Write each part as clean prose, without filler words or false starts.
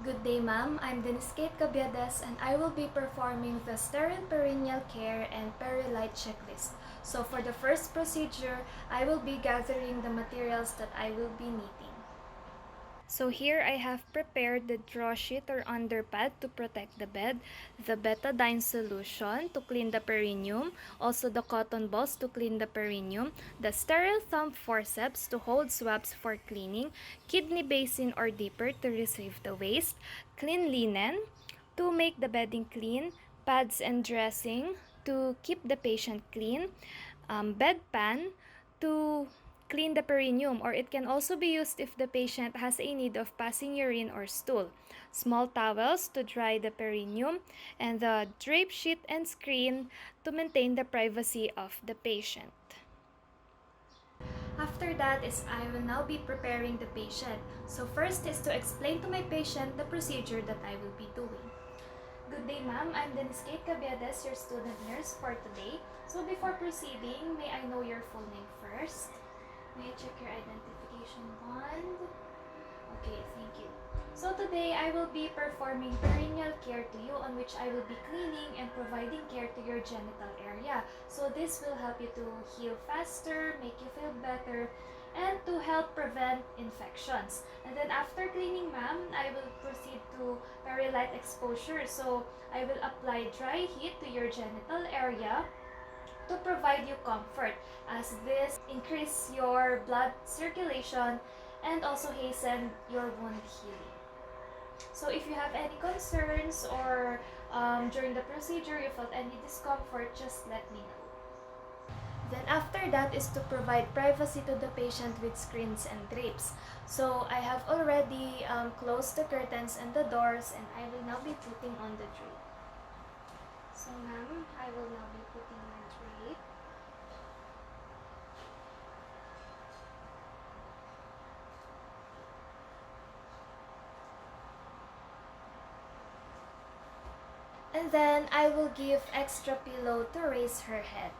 Good day, ma'am. I'm Cabiedes, and I will be performing the sterile perineal care and Peri checklist. So for the first procedure, I will be gathering the materials that I will be needing. So here I have prepared the draw sheet or underpad to protect the bed, the betadine solution to clean the perineum, also the cotton balls to clean the perineum, the sterile thumb forceps to hold swabs for cleaning, kidney basin or dipper to retrieve the waste, clean linen to make the bedding clean, pads and dressing to keep the patient clean, bedpan to clean the perineum, or it can also be used if the patient has a need of passing urine or stool, small towels to dry the perineum, and the drape sheet and screen to maintain the privacy of the patient. After that is I will now be preparing the patient. So first is to explain to my patient the procedure that I will be doing. Good day, ma'am. I'm Cabiedes, your student nurse for today. So before proceeding, may I know your full name first? May I check your identification bond? Okay, thank you. So today, I will be performing perineal care to you, on which I will be cleaning and providing care to your genital area. So this will help you to heal faster, make you feel better, and to help prevent infections. And then after cleaning, ma'am, I will proceed to Peri-light exposure. So I will apply dry heat to your genital area to provide you comfort, as this increase your blood circulation and also hasten your wound healing. So if you have any concerns or during the procedure you felt any discomfort, just let me know. Then after that is to provide privacy to the patient with screens and drapes. So I have already closed the curtains and the doors, and I will now be putting on the drape. So ma'am, I will now be putting my drape. And then I will give extra pillow to raise her head.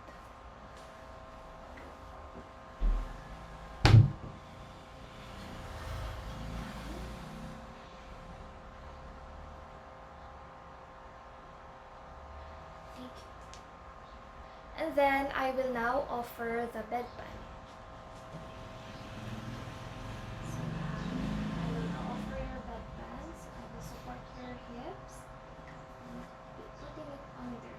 Thank you. And then I will now offer the bedpan. So I will now offer your bedpan. So I will support your hips and be putting it under.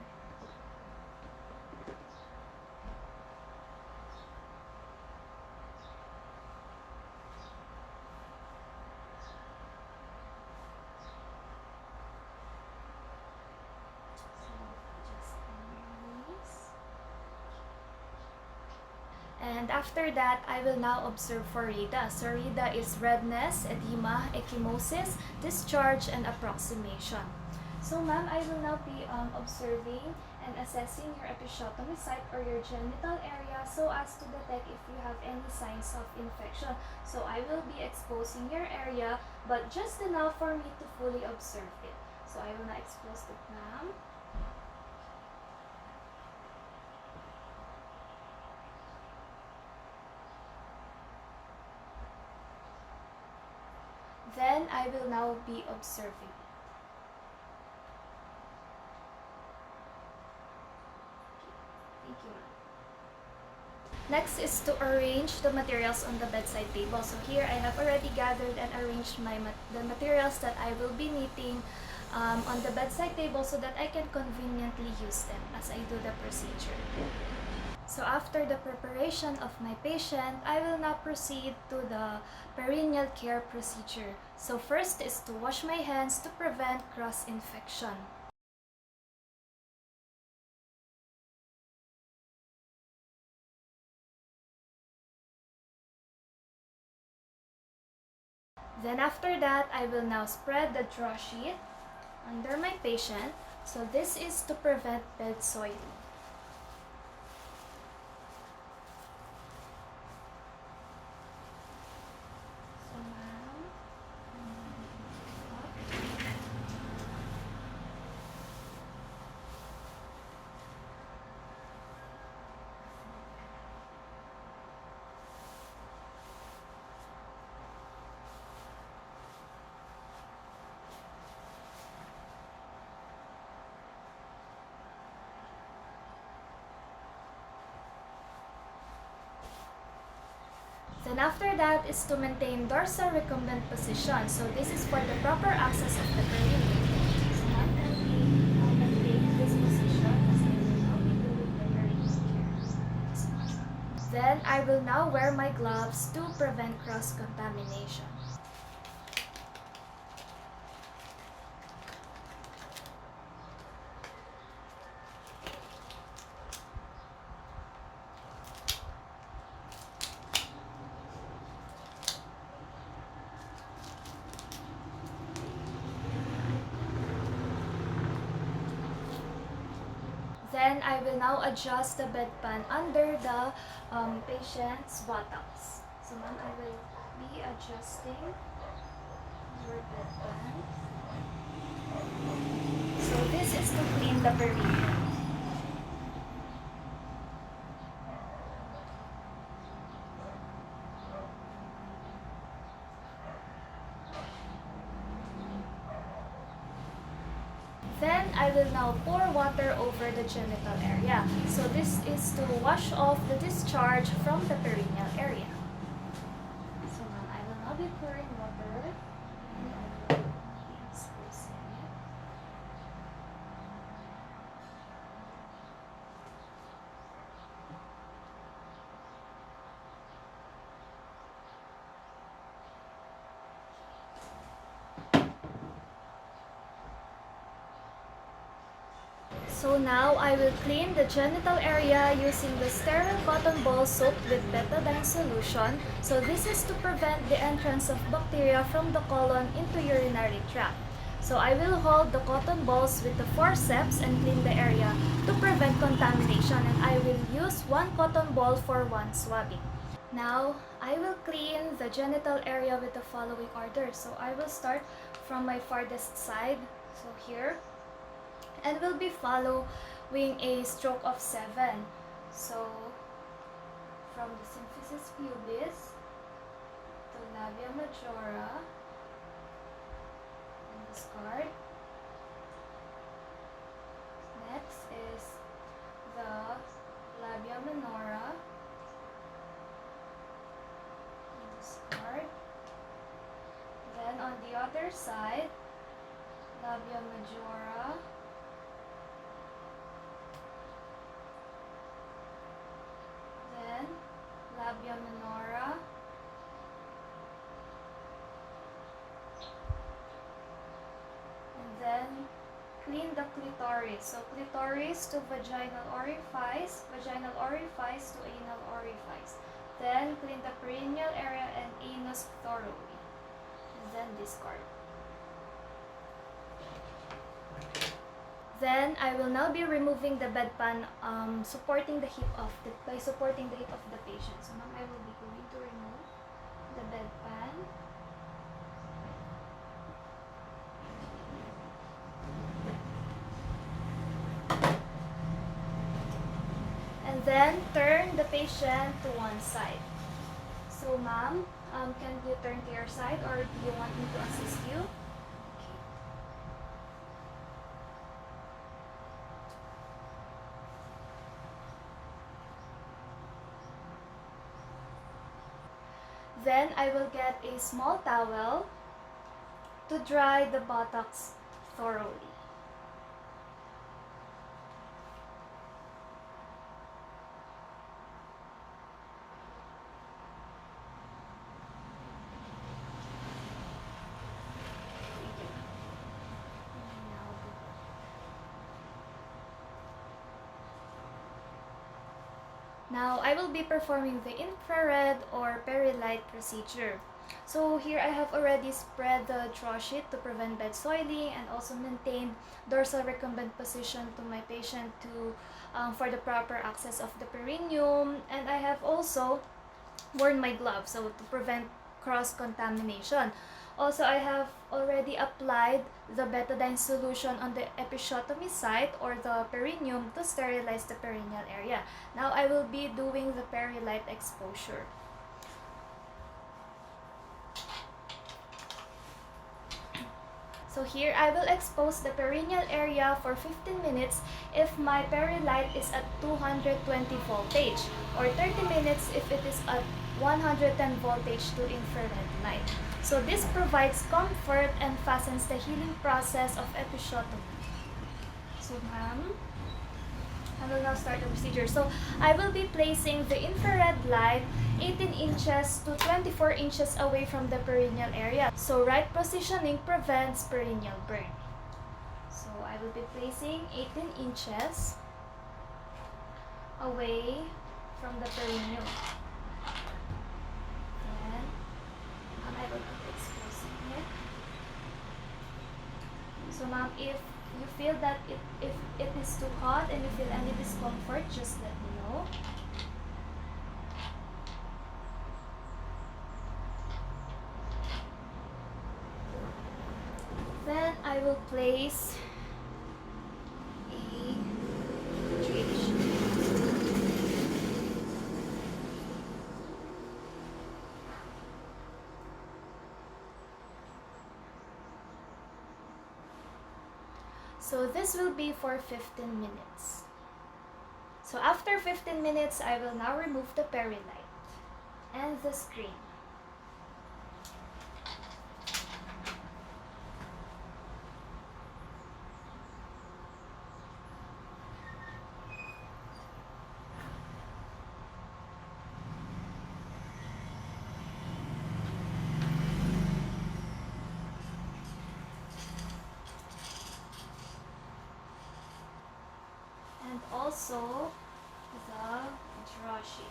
And after that, I will now observe for RIDA. So RIDA is redness, edema, ecchymosis, discharge, and approximation. So ma'am, I will now be observing and assessing your episiotomy site or your genital area so as to detect if you have any signs of infection. So I will be exposing your area, but just enough for me to fully observe it. So I will now expose it, ma'am. Then I will now be observing. Thank you, ma'am. Next is to arrange the materials on the bedside table. So here I have already gathered and arranged the materials that I will be needing on the bedside table so that I can conveniently use them as I do the procedure. So after the preparation of my patient, I will now proceed to the perineal care procedure. So first is to wash my hands to prevent cross-infection. Then after that, I will now spread the draw sheet under my patient. So this is to prevent bed soiling. So ma'am, then after that is to maintain dorsal recumbent position. So this is for the proper access of the perineum. So I'll maintain this position as I will now be doing the perineal care. Then I will now wear my gloves to prevent cross-contamination. Then I will now adjust the bedpan under the patient's buttocks. So ma'am, I will be adjusting your bedpan. So this is to clean the perineum. Then I will now pour water over the genital area. So this is to wash off the discharge from the perineal area. So now I will now be pouring water and I will be exposing it. So now I will clean the genital area using the sterile cotton ball soaked with betadine solution. So this is to prevent the entrance of bacteria from the colon into urinary tract. So I will hold the cotton balls with the forceps and clean the area to prevent contamination, and I will use one cotton ball for one swabbing. Now I will clean the genital area with the following order. So I will start from my farthest side, so here, and will be following a stroke of 7. So from the symphysis pubis to labia majora and the scard. Next is the labia minora and the scard. Then on the other side, labia majora, then labia minora, and then clean the clitoris. So clitoris to vaginal orifice to anal orifice. Then clean the perineal area and anus thoroughly, and then discard. Then I will now be removing the bedpan by supporting the hip of the patient. So now I will be going to remove the bedpan. And then turn the patient to one side. So ma'am, can you turn to your side, or do you want me to assist you? Then I will get a small towel to dry the buttocks thoroughly. Now, I will be performing the infrared or peri-light procedure. So here I have already spread the draw sheet to prevent bed soiling and also maintain dorsal recumbent position to my patient for the proper access of the perineum. And I have also worn my gloves so to prevent cross-contamination. Also, I have already applied the betadine solution on the episiotomy site or the perineum to sterilize the perineal area. Now, I will be doing the peri-light exposure. So here, I will expose the perineal area for 15 minutes if my peri-light is at 220 voltage, or 30 minutes if it is at 110 voltage to infrared light. So this provides comfort and fastens the healing process of episiotomy. So ma'am, I will now start the procedure. So I will be placing the infrared light 18 inches to 24 inches away from the perineal area. So right positioning prevents perineal burn. So I will be placing 18 inches away from the perineal. Then I will be exposing it. So ma'am, if you feel that if it is too hot and you feel any discomfort, just let me know. Then I will place a draped sheet. So this will be for 15 minutes. So after 15 minutes, I will now remove the peri light and the screen. And also the draw sheet.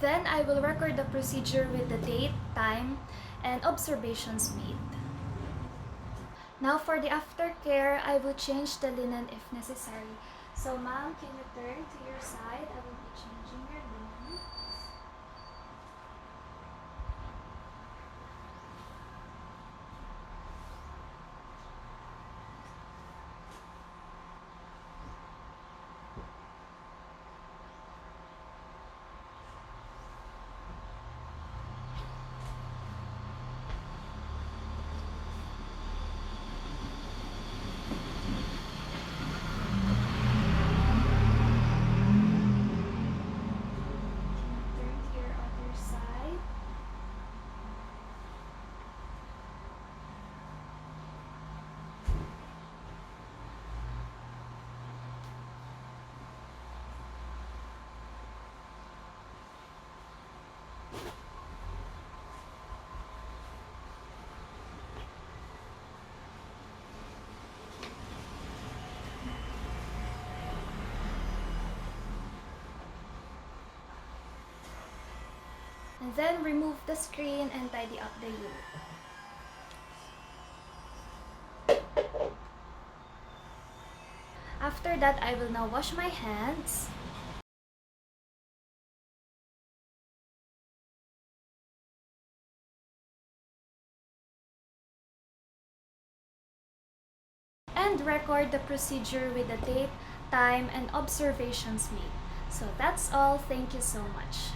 Then I will record the procedure with the date, time, and observations made. Now for the aftercare, I will change the linen if necessary. So ma'am, can you turn to your side? I will be changing your linen. Turn to your other side. And then remove the screen and tidy up the unit. After that, I will now wash my hands. And record the procedure with the date, time, and observations made. So that's all. Thank you so much.